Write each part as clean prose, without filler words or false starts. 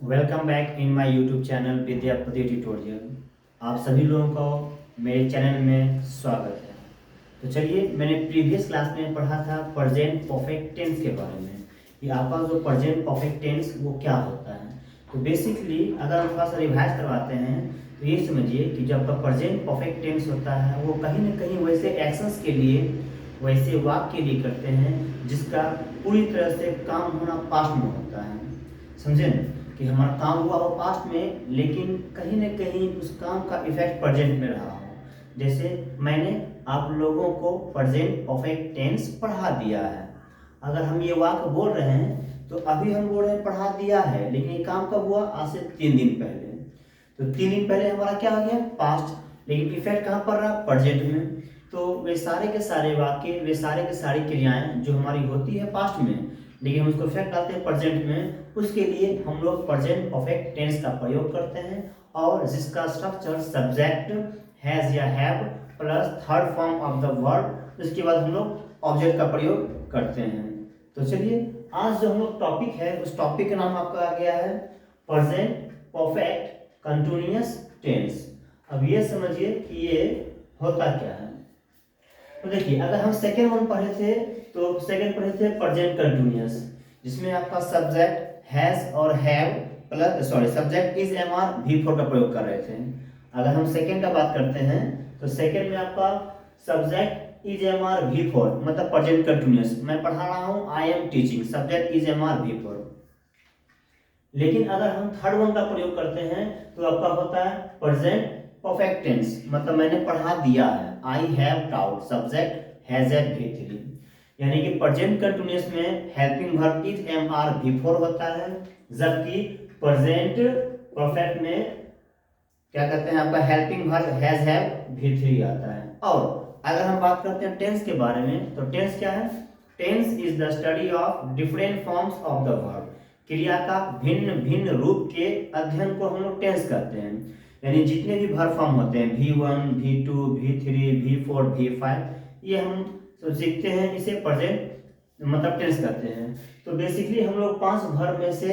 Welcome back in my YouTube channel Vidyapati tutorial. आप सभी लोगों को मेरे चैनल में स्वागत है। तो चलिए, मैंने प्रीवियस क्लास में पढ़ा था प्रेजेंट परफेक्ट टेंस के बारे में कि आपका जो प्रेजेंट परफेक्ट टेंस वो क्या होता है। तो बेसिकली अगर हम थोड़ा सा रिवाइज करवाते हैं तो ये समझिए कि जब आपका प्रेजेंट परफेक्ट टेंस होता है वो कहीं ना कहीं वैसे एक्शंस के लिए, वैसे वाक्य के लिए करते हैं जिसका पूरी तरह से काम होना पास्ट में होता है। समझे न? कि हमारा काम हुआ हो पास्ट में, लेकिन कहीं ना कहीं उस काम का इफेक्ट प्रेजेंट में रहा हो। जैसे मैंने आप लोगों को प्रेजेंट परफेक्ट टेंस पढ़ा दिया है। अगर हम ये वाक्य बोल रहे हैं तो अभी हम बोल रहे हैं पढ़ा दिया है, लेकिन ये काम कब हुआ? आज से 3 दिन पहले। तो 3 दिन पहले हमारा क्या हो गया? पास्ट। लेकिन इफेक्ट कहाँ पड़ रहा? प्रेजेंट में। तो वे सारे के सारे वाक्य, वे सारे के सारी क्रियाएं जो हमारी होती है पास्ट में, लेकिन हम उसको इफेक्ट डालते हैं प्रेजेंट में, उसके लिए हम लोग प्रेजेंट परफेक्ट टेंस का प्रयोग करते हैं। और जिसका स्ट्रक्चर सब्जेक्ट, हैज या have plus third form of the verb, उसके बाद हम लोग ऑब्जेक्ट का प्रयोग करते हैं। तो चलिए, आज जो हम लोग टॉपिक है उस टॉपिक का नाम आपका आ गया है प्रेजेंट परफेक्ट कंटिन्यूअस टेंस। अब ये समझिए कि ये होता क्या है। तो देखिए, अगर हम सेकेंड वन पढ़े थे तो सेकेंड पढ़े थे प्रेजेंट कंटिन्यूअस, जिसमें आपका सब्जेक्ट हैज और have plus subject is am are V four का प्रयोग कर रहे थे। अगर हम सेकेंड का बात करते हैं तो सेकेंड में आपका subject is am are V four, मतलब प्रेजेंट कंटिन्यूअस। मैं पढ़ा रहा हूँ, I am teaching, subject is am are V four. लेकिन अगर हम थर्ड वन का प्रयोग करते हैं तो आपका होता है प्रेजेंट परफेक्ट टेंस, मतलब मैंने पढ़ा दिया है, I have taught, subject has at V three. यानी कि प्रेजेंट कंटिन्यूअस में helping verb is am are V four होता है, जबकि प्रेजेंट परफेक्ट में क्या कहते हैं आपका हेल्पिंग वर्ब हैज हैव भी थ्री आता है। और अगर हम बात करते हैं टेंस के बारे में तो टेंस क्या है? Tense is the study of different forms of the verb. क्रिया का भिन्न भिन्न रूप के अध्ययन को हम लोग टेंस करते हैं। यानी जितने भी वर्ब फॉर्म होते हैं V1, V2, V3, V4, V5, ये हम तो सीखते हैं, इसे प्रेजेंट मतलब टेंस करते हैं। तो बेसिकली हम लोग 5 वर्ब में से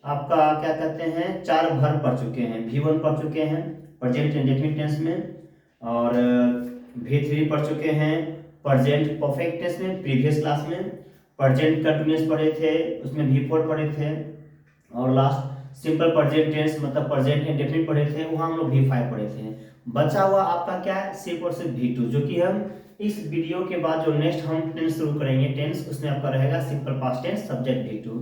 आपका क्या कहते हैं 4 वर्ब पढ़ चुके हैं। V1 पढ़ चुके हैं प्रेजेंट इंडेफिनिट टेंस में, और V3 पढ़ चुके हैं प्रेजेंट परफेक्ट टेंस में प्रीवियस क्लास में, प्रेजेंट कंटिन्यूअस पढ़े थे उसमें V4 पढ़े थे, और लास्ट सिंपल प्रेजेंट टेंस मतलब प्रेजेंट इंडेफिनिट पढ़े थे, वहाँ हम लोग V5 पढ़े थे। बचा हुआ आपका क्या है? सिर्फ और सिर्फ V2, जो कि हम इस वीडियो के बाद जो नेक्स्ट हम टेंस शुरू करेंगे टेंस, उसमें आपका रहेगा simple past tense subject V2।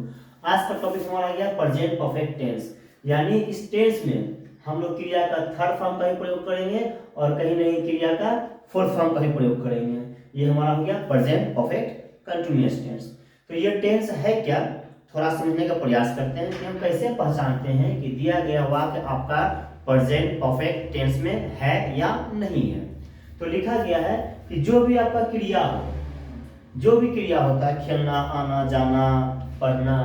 आज का टॉपिक हमारा आ गया प्रेजेंट परफेक्ट टेंस। यानी इस टेंस में हम लोग क्रिया का थर्ड फॉर्म का ही प्रयोग करेंगे और कहीं नहीं क्रिया का फोर्थ फॉर्म का ही प्रयोग करेंगे। ये हमारा हो गया प्रेजेंट परफेक्ट कंटिन्यूअस टेंस। तो ये टेंस है क्या, थोड़ा समझने का प्रयास करते हैं कि हम कैसे पहचानते हैं कि दिया गया वाक्य आपका प्रेजेंट परफेक्ट टेंस में है या नहीं है। तो लिखा गया है कि जो भी आपका क्रिया हो, जो भी क्रिया होता है, खेलना, आना, जाना, पढ़ना,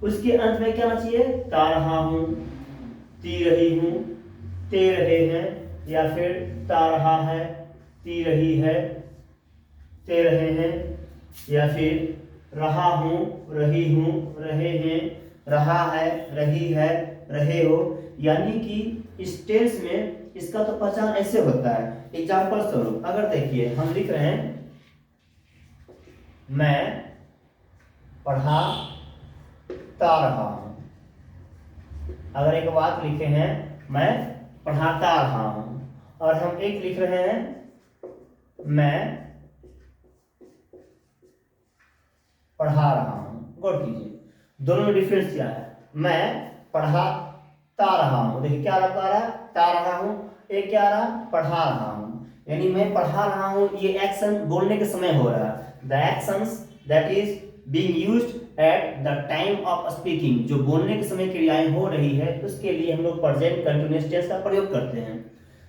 उसके अंत में क्या आना चाहिए? ता रहा हूं, ती रही हूं, ते रहे हैं, या फिर ता रहा है, ती रही है, ते रहे हैं, या फिर रहा हूं, रही हूं, रहे हैं, रहा है, रही है, रहे हो। यानी कि इस टेंस में इसका तो पहचान ऐसे होता है। एग्जाम्पल स्वरूप अगर देखिए हम लिख रहे हैं मैं पढ़ाता रहा हूं। अगर एक बात लिखे हैं मैं पढ़ाता रहा हूं, और हम एक लिख रहे हैं मैं पढ़ा रहा हूं, गौर कीजिए दोनों में डिफरेंस क्या है। मैं पढ़ाता रहा हूं, देखिए क्या रहा है, ता रहा हूं, एक क्या रहा, पढ़ा रहा हूं। यानी मैं पढ़ा रहा हूं, ये एक्शन बोलने के समय हो रहा है। The actions that is being used at the time of speaking, जो बोलने के समय क्रियाएं हो रही है उसके लिए हम लोग प्रेजेंट कंटिन्यूअस टेंस का प्रयोग करते हैं।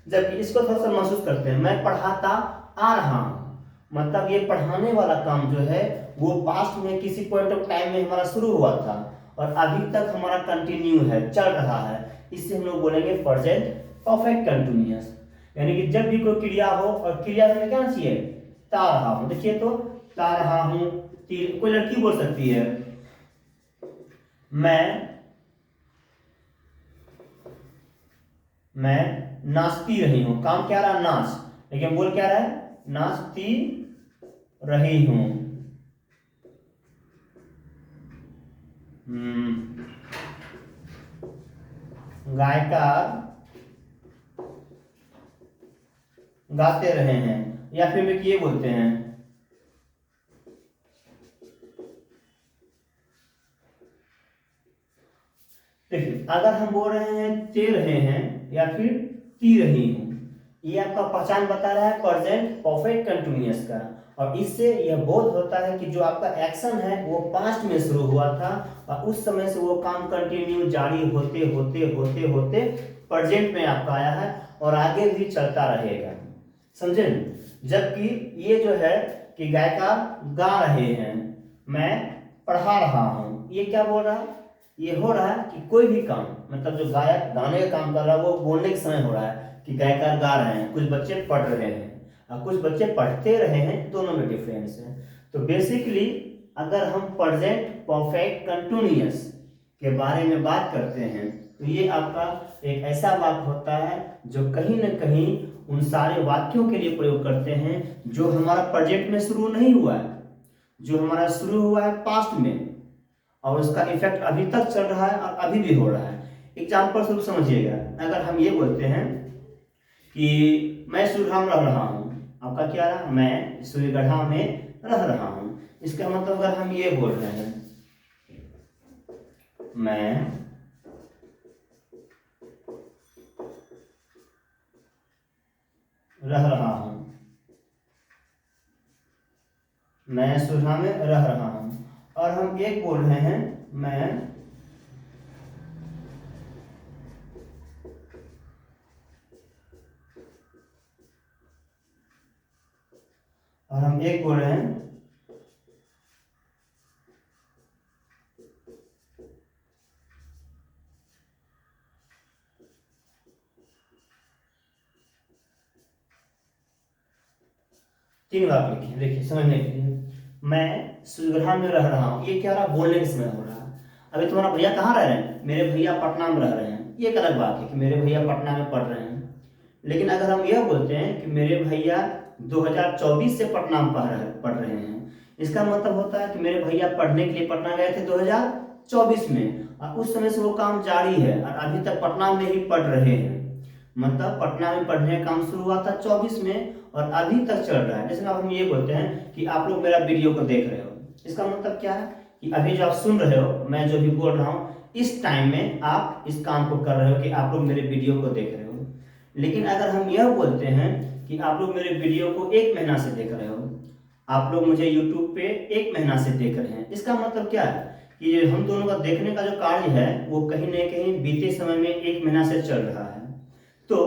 जबकि इसको थोड़ा सा महसूस करते हैं, मैं पढ़ाता आ रहा हूं, मतलब ये पढ़ाने वाला काम जो है वो पास्ट में किसी पॉइंट ऑफ टाइम में हमारा शुरू हुआ था और अभी तक हमारा कंटिन्यू है, चल रहा है। इससे हम लोग बोलेंगे प्रेजेंट परफेक्ट कंटिन्यूअस। यानी कि जब भी कोई क्रिया हो और क्रिया में क्या चाहिए? ता रहा हूं। देखिए तो ता रहा हूं, कोई लड़की बोल सकती है मैं मैं नाचती रही हूं, काम क्या रहा, नाच, लेकिन बोल क्या रहा है, नाचती रही हूं। गायिका गाते रहे हैं, या फिर ये बोलते हैं, देखिए अगर हम बोल रहे हैं ते रहे हैं या फिर ती रही हूं, ये आपका पहचान बता रहा है प्रेजेंट परफेक्ट कंटिन्यूअस का, और इससे यह बोध होता है कि जो आपका एक्शन है वो पास्ट में शुरू हुआ था और उस समय से वो काम कंटिन्यू जारी होते होते होते होते प्रेजेंट में आपका आया है और आगे भी चलता रहेगा, समझे। जबकि ये जो है कि गायिका गा रहे हैं, मैं पढ़ा रहा हूं, ये क्या बोल रहा है, ये हो रहा है कि कोई भी काम, मतलब जो गायक गाने का काम कर रहा है वो बोलने के समय हो रहा है कि गायकार गा रहे हैं, कुछ बच्चे पढ़ रहे हैं और कुछ बच्चे पढ़ते रहे हैं, दोनों में डिफरेंस है। तो बेसिकली अगर हम प्रेजेंट परफेक्ट कंटिन्यूअस के बारे में बात करते हैं तो ये आपका एक ऐसा वाक्य होता है जो कहीं ना कहीं उन सारे वाक्यों के लिए प्रयोग करते हैं जो हमारा प्रेजेंट में शुरू नहीं हुआ है, जो हमारा शुरू हुआ है पास्ट में और उसका इफेक्ट अभी तक चल रहा है और अभी भी हो रहा है। एग्जाम्पल स्वरूप समझिएगा, अगर हम ये बोलते हैं कि मैं सूर्यग्रह में रह रहा हूँ, आपका क्या रहा, मैं सूर्यग्रह में रह रहा हूँ, इसका मतलब अगर हम ये बोल रहे हैं मैं रह रहा हूँ, मैं सूर्यग्रह में रह रहा हूँ, और हम एक बोल रहे हैं मैं और हम एक बोल रहे हैं तीन बार लिखिए, देखिए समझने के लिए, मैं सूर्यग्रह में रह रहा हूँ, ये क्या रहा, बोलने के समय हो रहा है। अभी तुम्हारा भैया कहाँ रह रहे हैं, मेरे भैया पटना में रह रहे हैं, ये एक अलग बात है कि मेरे भैया पटना में पढ़ रहे हैं। लेकिन अगर हम यह बोलते हैं कि मेरे भैया 2024 से पटना में पढ़ रहे हैं, इसका मतलब होता है कि मेरे भैया पढ़ने के लिए पटना गए थे 2024 में और उस समय से वो काम जारी है और अभी तक पटना में ही पढ़ रहे हैं, मतलब पटना में पढ़ने का काम शुरू हुआ था 24 में और अभी तक चल रहा है। जैसे अब हम ये बोलते हैं कि आप लोग मेरा वीडियो को देख रहे हो, इसका मतलब क्या है कि अभी जो आप सुन रहे हो, मैं जो भी बोल रहा हूँ, इस टाइम में आप इस काम को कर रहे हो कि आप लोग मेरे वीडियो को देख रहे हो। लेकिन अगर हम यह बोलते हैं कि आप लोग मेरे वीडियो को 1 महीना से देख रहे हो, आप लोग मुझे YouTube पे 1 महीना से देख रहे हैं, इसका मतलब क्या है कि हम दोनों का देखने का जो कार्य है वो कहीं ना कहीं बीते समय में 1 महीना से चल रहा है। तो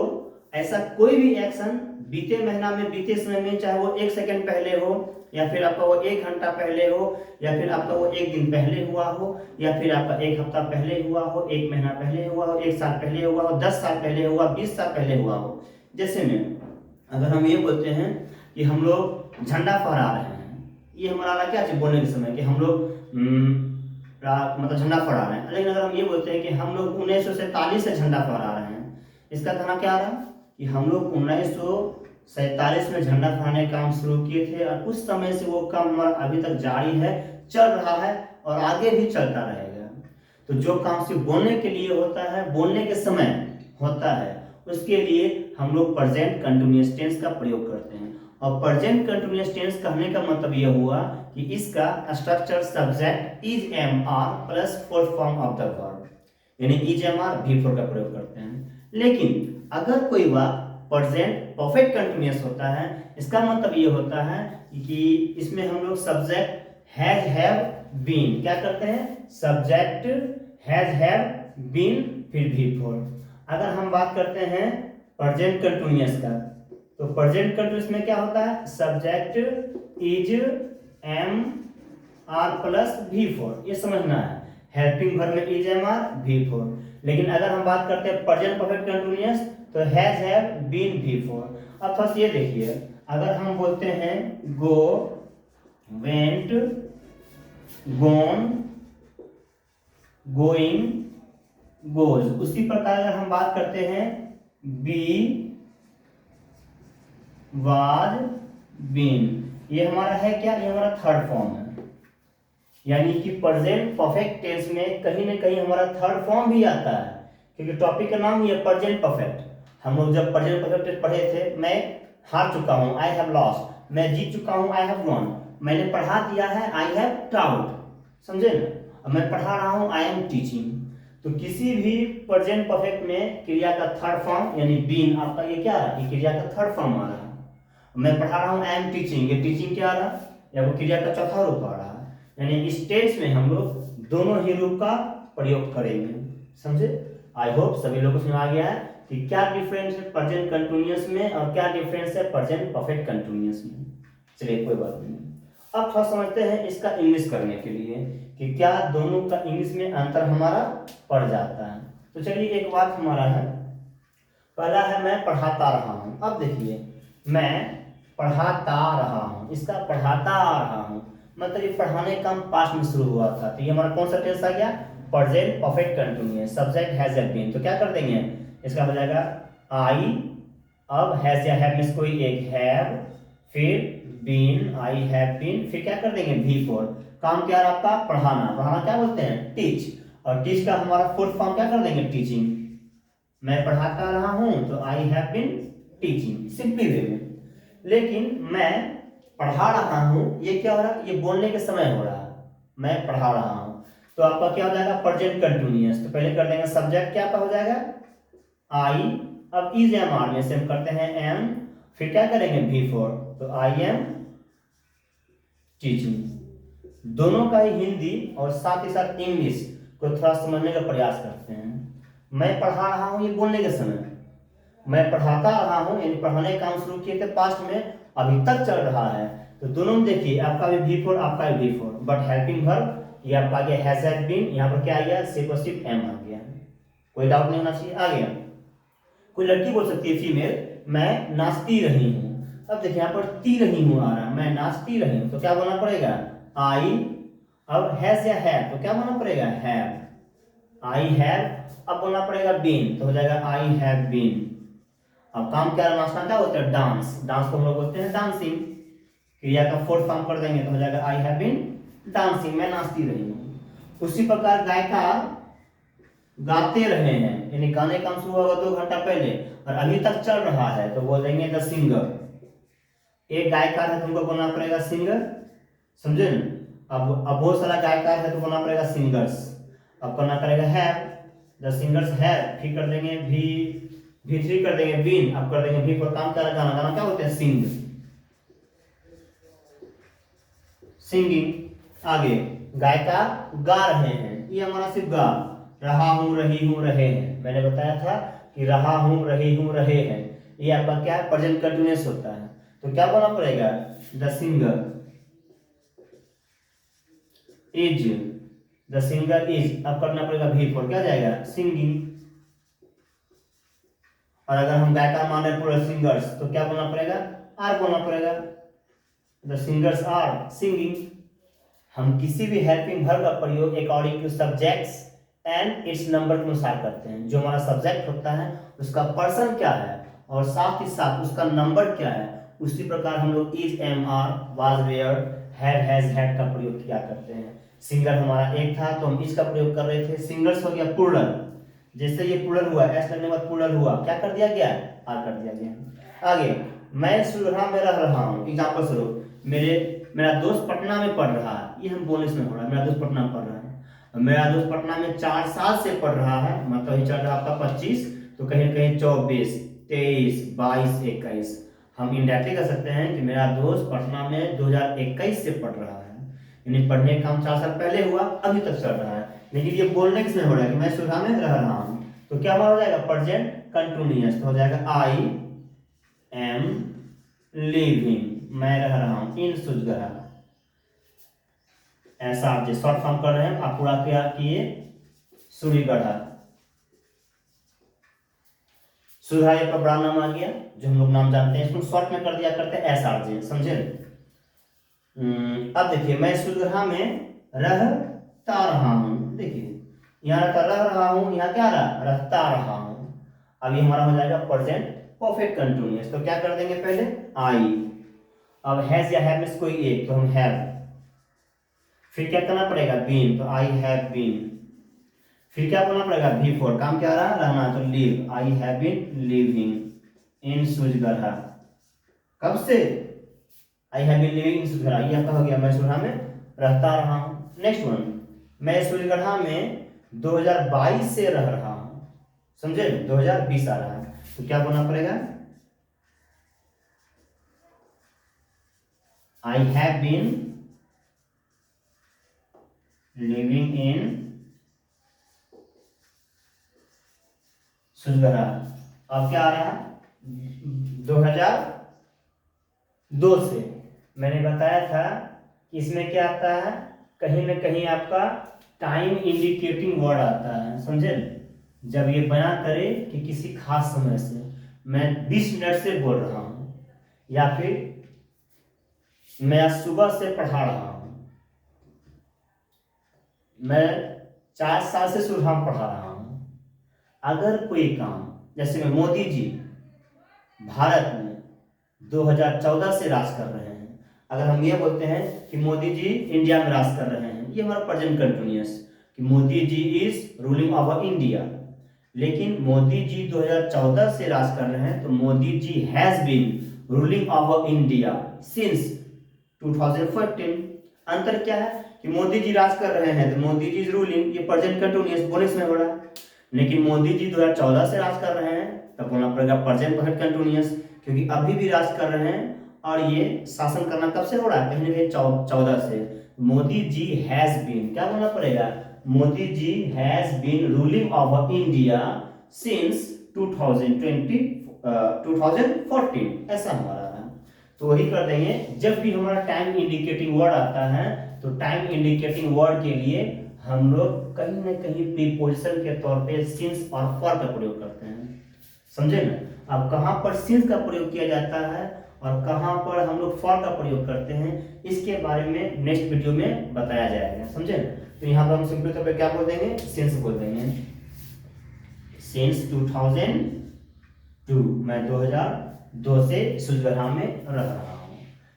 ऐसा कोई भी एक्शन बीते महीना में, बीते समय में, चाहे वो 1 सेकंड पहले हो या फिर आपका वो 1 घंटा पहले हो या फिर आपका वो 1 दिन पहले हुआ हो या फिर आपका 1 हफ्ता पहले हुआ हो, 1 महीना पहले हुआ हो, 1 साल पहले हुआ हो, 10 साल पहले हुआ, 20 साल पहले हुआ हो। जैसे में अगर हम ये बोलते हैं कि हम लोग झंडा फहरा रहे हैं, ये हमारा क्या चीज बोलने के समय कि हम लोग मतलब झंडा फहरा रहे हैं। लेकिन अगर हम ये बोलते हैं कि हम लोग 1947 से झंडा फहरा रहे हैं, इसका कहना क्या रहा कि हम लोग 1947 में झंडा फहराने का काम शुरू किए थे और उस समय से वो काम अभी तक जारी है, चल रहा है और आगे भी चलता रहेगा। तो जो काम सिर्फ बोलने के लिए होता है, बोलने के समय होता है, उसके लिए हम लोग प्रेजेंट कंटिन्यूअस टेंस का प्रयोग करते हैं। और प्रेजेंट कंटिन्यूअस टेंस कहने का मतलब यह हुआ कि इसका structure subject is am are plus fourth form of the verb, यानी is am are V four का प्रयोग करते हैं। लेकिन अगर कोई बात प्रेजेंट परफेक्ट कंटिन्यूअस होता है, इसका मतलब ये होता है कि इसमें हम लोग सब्जेक्ट हैज हैव बीन क्या करते हैं, सब्जेक्ट हैज हैव बीन फिर भी फोर। अगर हम बात करते हैं प्रेजेंट कंटिन्यूअस का, तो प्रेजेंट कंटिन्यूअस में क्या होता है, subject is am are plus V four, ये समझना है। हेल्पिंग वर्ब में is am are V four. लेकिन अगर हम बात करते हैं प्रेजेंट परफेक्ट कंटिन्यूअस तो has have been V four. अब फर्स्ट ये देखिए, अगर हम बोलते हैं go, went, gone, going, goes, उसी प्रकार अगर हम बात करते हैं बी वाज बीन, ये हमारा है क्या, ये हमारा थर्ड फॉर्म है। यानी कि प्रेजेंट परफेक्ट टेंस में कहीं ना कहीं हमारा थर्ड फॉर्म भी आता है, क्योंकि टॉपिक का नाम ही है प्रेजेंट परफेक्ट। हम लोग जब प्रेजेंट परफेक्ट टेंस पढ़े थे, मैं हार चुका हूं, आई हैव लॉस्ट, मैं जीत चुका हूं, आई हैव वॉन, मैंने पढ़ा दिया है, आई हैव टाउट, समझे ना। अब मैं पढ़ा रहा हूं, आई एम टीचिंग। तो किसी भी प्रेजेंट परफेक्ट में क्रिया का थर्ड फॉर्म यानी बीन, आपका ये क्या है, ये क्रिया का थर्ड फॉर्म आ रहा है। मैं पढ़ा रहा हूं, आई एम टीचिंग, ये टीचिंग क्या आ रहा है, या वो क्रिया का चौथा रूप आ रहा है। यानी इस टेंस में हम लोग दोनों ही रूप का प्रयोग करेंगे, समझे। आई होप सभी लोगों को समझ आ गया है कि क्या डिफरेंस है प्रेजेंट कंटिन्यूअस में और क्या डिफरेंस है प्रेजेंट परफेक्ट कंटिन्यूअस में। चलिए कोई बात नहीं, अब थोड़ा समझते हैं इसका इंग्लिश करने के लिए कि क्या दोनों का इंग्लिश में अंतर हमारा पड़ जाता है। तो चलिए एक बात हमारा है, पहला है मैं पढ़ाता रहा हूं। अब देखिए मैं पढ़ाता रहा हूं, इसका पढ़ाता रहा हूं मतलब ये पढ़ाने का पास्ट में शुरू हुआ था, तो ये हमारा कौन सा टेंस आ गया, present perfect continuous, subject has have been. तो क्या कर देंगे, इसका हो जाएगा आई, अब हैज या हैव में कोई एक हैव, फिर बीन, आई हैव बीन, फिर क्या कर देंगे भी फोर। काम क्या है आपका, पढ़ाना, पढ़ाना क्या बोलते हैं, टीच, और टीच का हमारा फोर्थ फॉर्म क्या कर देंगे, टीचिंग। मैं पढ़ाता रहा हूं तो I have been teaching, simply way में। लेकिन मैं पढ़ा रहा हूं, ये क्या हो रहा है, ये बोलने के समय हो रहा है, मैं पढ़ा रहा हूं, तो आपका क्या हो जाएगा, प्रेजेंट कंटिन्यूअस। तो पहले कर देंगे सब्जेक्ट क्या आपका हो जाएगा, आई, अब इज एम आर में से हम करते हैं एम, फिर क्या करेंगे भी फोर, तो आई एम टीचिंग। दोनों का ही हिंदी और साथ ही साथ इंग्लिश को थोड़ा समझने का प्रयास करते हैं। मैं पढ़ा रहा हूं, ये बोलने के समय, मैं पढ़ाता रहा हूं यानी पढ़ाने का काम शुरू किए थे पास्ट में, अभी तक चल रहा है। तो दोनों में देखिए आपका भी भी फोर, आपका भी भी फोर, बट हेल्पिंग वर्ब ये आपका आ गया हैज हैव बीन, यहाँ पर क्या आ गया, सिर्फ और सिर्फ एम आ गया। कोई डाउट नहीं होना चाहिए, आ गया। कोई लड़की बोल सकती है फीमेल, मैं नाचती रही हूँ। अब देखिए यहाँ पर ती रही हूँ आ रहा है, मैं नाचती रही हूँ, तो क्या बोलना पड़ेगा, आई, अब हैज या हैव, तो क्या बोलना पड़ेगा, हैव, आई हैव, अब बोलना पड़ेगा बीन, तो हो जाएगा आई हैव बीन। अब काम क्या, नाचना क्या होता है, डांस, डांस को हम लोग बोलते हैं डांसिंग, क्रिया का फोर्थ फॉर्म कर देंगे तो हो जाएगा आई हैव बीन डांसिंग, मैं नाचती रही हूँ। उसी प्रकार गायिका गाते रहे हैं, यानी गाने का शुरू होगा 2 घंटा पहले और अभी तक चल रहा है, तो बोल देंगे द सिंगर। एक गायकार है, तुमको बोलना पड़ेगा सिंगर, समझे ना। अब बहुत सारा गायकार है तो बोलना पड़ेगा सिंगर्स। अब करना पड़ेगा हैव, द सिंगर्स हैव, फिर कर देंगे भी थ्री कर देंगे बीन, अब कर देंगे भी पर काम क्या, गाना, गाना क्या होते हैं, सिंग, सिंगिंग। आगे गायिका गा रहे हैं, ये हमारा सिर्फ गा, रहा हूं, रही हूं, रहे हैं, मैंने बताया था कि रहा हूं, रही हूं, रहे हैं, ये आपका क्या है, प्रेजेंट कंटिन्यूअस होता है। तो क्या बोलना पड़ेगा, the singer is, the singer is, अब करना पड़ेगा भी फोर, क्या जाएगा, सिंगिंग। और अगर हम गायकार मान रहे पूरा सिंगर्स, तो क्या बोलना पड़ेगा, आर बोलना पड़ेगा, द सिंगर्स आर सिंगिंग। हम किसी भी हेल्पिंग वर्ब का प्रयोग according two subjects and it's number के अनुसार करते हैं। जो हमारा सब्जेक्ट होता है उसका पर्सन क्या है और साथ ही साथ उसका नंबर क्या है, उसी प्रकार हम लोग is, am, are, was, were, have, has, had का प्रयोग किया करते हैं। सिंगर हमारा एक था तो हम इसका प्रयोग कर रहे थे, सिंगर्स हो गया प्लूरल, जैसे ये प्लूरल हुआ, एस लगने के बाद प्लूरल हुआ, क्या कर दिया गया, आर कर दिया गया। आगे मैं सुरहा में रह रहा हूँ, एग्जाम्पल स्वरूप मेरा दोस्त पटना में पढ़ रहा है, ये हम बोलने में हो रहा है, मेरा दोस्त पटना में पढ़ रहा है। मेरा दोस्त पटना में 4 साल से पढ़ रहा है, मतलब ये चल रहा है आपका 25, तो कहीं कहीं 24, 23, 22, 21। हम इंडायरेक्टली कर सकते हैं कि मेरा दोस्त पटना में 2021 से पढ़ रहा है, यानी पढ़ने का काम 4 साल पहले हुआ, अभी तक चल रहा है। लेकिन ये बोलने किसमें हो रहा है कि मैं सुरहा में रह रहा हूँ, तो क्या हो जाएगा, प्रेजेंट कंटिन्यूअस, तो हो जाएगा आई एम लिविंग, मैं रह रहा हूं इन सुजगरा। ऐसा आप जो शॉर्ट फॉर्म कर रहे हैं आप पूरा क्या किए, सूर्यगढ़ा, सुधा एक बड़ा नाम आ गया जो हम लोग नाम जानते हैं, इसको शॉर्ट में कर दिया करते हैं एस आर जे, समझे। अब देखिए मैं सुजगरा में रहता रहा हूं, देखिए यहाँ रह रहा हूं, यहाँ क्या रहा, रहता रहा हूं। अब ये हमारा हो जाएगा प्रेजेंट परफेक्ट कंटिन्यूअस। तो क्या कर देंगे पहले आई, अब हैज या हैव में कोई एक, तो हम हैव, फिर क्या करना पड़ेगा बीन, तो आई हैव बीन, फिर क्या बोलना पड़ेगा बिफोर, काम क्या रहा रहना, तो live, I have been living in Sujgarha, कब से, I have been living in Sujgarha, ये आपका हो गया मैं सूजगढ़ा में रहता रहा हूँ। नेक्स्ट वन, मैं सूजगढ़ा में 2022 से रह रहा हूँ, समझे, 2020 आ रहा है, तो क्या बोलना पड़ेगा I have been living in Sujgarha. अब क्या आ रहा है 2002 से, मैंने बताया था कि इसमें क्या आता है, कहीं ना कहीं आपका टाइम इंडिकेटिंग वर्ड आता है, समझे, जब ये बयां करे कि किसी खास समय से, मैं 20 मिनट से बोल रहा हूं, या फिर मैं आज सुबह से पढ़ा रहा हूं, मैं 4 साल से सुबह पढ़ा रहा हूं। अगर कोई काम, जैसे में मोदी जी भारत में 2014 से राज कर रहे हैं, अगर हम ये बोलते हैं कि मोदी जी इंडिया में राज कर रहे हैं, ये हमारा प्रेजेंट कंटिन्यूअस, कि Modi ji is ruling over India, लेकिन मोदी जी 2014 से राज कर रहे हैं, तो Modi ji has been ruling over India since 2014। अंतर क्या है कि मोदी जी राज कर रहे हैं, तो मोदी जी इज रूलिंग, ये प्रेजेंट कंटिन्यूअस बोनस में हो रहा है, लेकिन मोदी जी 2014 से राज कर रहे हैं, तब बोलना पड़ेगा प्रेजेंट परफेक्ट कंटिन्यूअस, क्योंकि अभी भी राज कर रहे हैं, और ये शासन करना कब से हो रहा है, कहीं ना कहीं 14 से। मोदी जी हैज बीन, क्या बोलना पड़ेगा, Modi ji has been ruling over India since 2014, ऐसा हमारा है। तो वही कर देंगे, जब भी हमारा टाइम इंडिकेटिंग वर्ड आता है, तो टाइम इंडिकेटिंग वर्ड के लिए हम लोग कहीं ना कहीं प्रीपोजिशन के तौर पे सिंस और फॉर का प्रयोग करते हैं, समझे ना। अब कहां पर सिंस का प्रयोग किया जाता है और कहां पर हम लोग फॉर का प्रयोग करते हैं, इसके बारे में नेक्स्ट वीडियो में बताया जाएगा, समझे ना। तो यहाँ पर हम सिंपल तौर पे क्या बोल देंगे, सिंस बोल देंगे, सिंस 2002, मैं 2002 से सूजगढ़ा में रह रहा हूँ।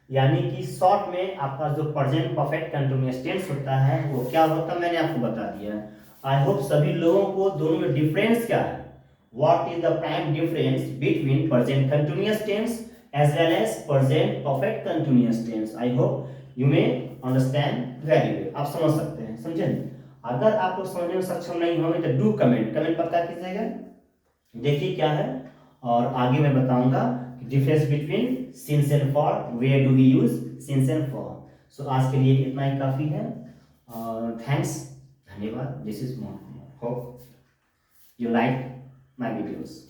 यानी कि शॉर्ट में आपका जो प्रेजेंट परफेक्ट कंटिन्यूअस टेंस होता है वो क्या होता है, मैंने आपको बता दिया है। आई होप सभी लोगों को दोनों में डिफरेंस क्या है, what is the prime difference between present continuous tense as well as present perfect continuous tense. I hope you may understand very well, आप समझ सकते हैं, समझे। अगर आप लोग समझने में सक्षम नहीं होंगे तो डू कमेंट पक्का कीजिएगा, देखिए क्या है, और आगे मैं बताऊंगा difference between since and for, where do we use since and for. So आज के लिए इतना ही काफी है, और थैंक्स, धन्यवाद। This is Mohammad, hope you like my videos.